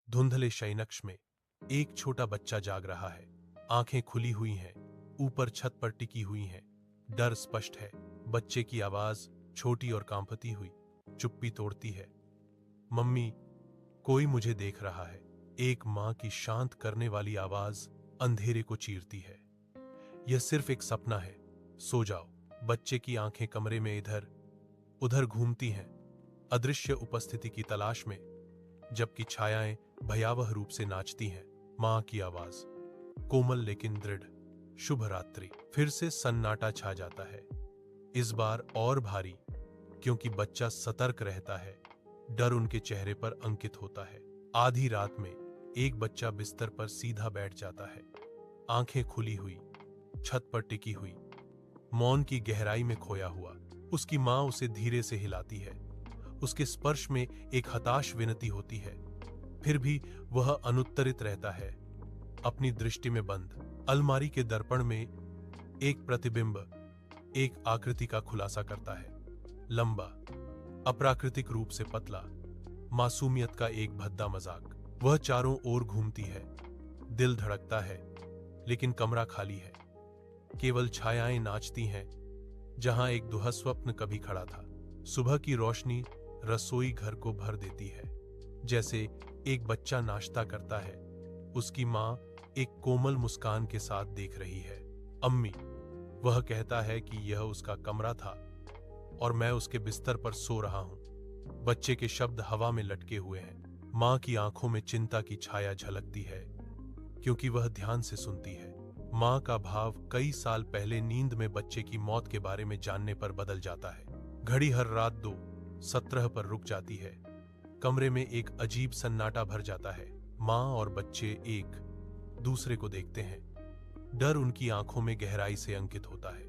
धुंधले शयनकक्ष में एक छोटा बच्चा जाग रहा है। आंखें खुली हुई हैं, ऊपर छत पर टिकी हुई हैं। डर स्पष्ट है। बच्चे की आवाज छोटी और कांपती हुई चुप्पी तोड़ती है। मम्मी, कोई मुझे देख रहा है। एक मां की शांत करने वाली आवाज अंधेरे को चीरती है। यह सिर्फ एक सपना है, सो जाओ। बच्चे की आंखें कमरे में इधर उधर घूमती हैं, अदृश्य उपस्थिति की तलाश में, जबकि छायाएं भयावह रूप से नाचती हैं। मां की आवाज कोमल लेकिन दृढ़, शुभ रात्रि। फिर से सन्नाटा छा जाता है, इस बार और भारी, क्योंकि बच्चा सतर्क रहता है। डर उनके चेहरे पर अंकित होता है। आधी रात में एक बच्चा बिस्तर पर सीधा बैठ जाता है, आंखें खुली हुई, छत पर टिकी हुई, मौन की गहराई में खोया हुआ। उसकी मां उसे धीरे से हिलाती है। उसके स्पर्श में एक हताश विनती होती है, फिर भी वह अनुत्तरित रहता है, अपनी दृष्टि में बंद। अलमारी के दर्पण में एक प्रतिबिंब एक आकृति का खुलासा करता है। लंबा, अप्राकृतिक रूप से पतला, मासूमियत का एक भद्दा मजाक। वह चारों ओर घूमती है। दिल धड़कता है, लेकिन कमरा खाली है। केवल छायाएं नाचती हैं, जहां एक दुःस्वप्न कभी खड़ा था। सुबह की रोशनी रसोई घर को भर देती है, जैसे एक बच्चा नाश्ता करता है। उसकी मां एक कोमल मुस्कान के साथ देख रही है। अम्मी, वह कहता है कि यह उसका कमरा था और मैं उसके बिस्तर पर सो रहा हूं। बच्चे के शब्द हवा में लटके हुए हैं। मां की आंखों में चिंता की छाया झलकती है, क्योंकि वह ध्यान से सुनती है। मां का भाव कई साल पहले नींद में बच्चे की मौत के बारे में जानने पर बदल जाता है। घड़ी हर रात 2:17 पर रुक जाती है। कमरे में एक अजीब सन्नाटा भर जाता है। मां और बच्चे एक दूसरे को देखते हैं। डर उनकी आंखों में गहराई से अंकित होता है।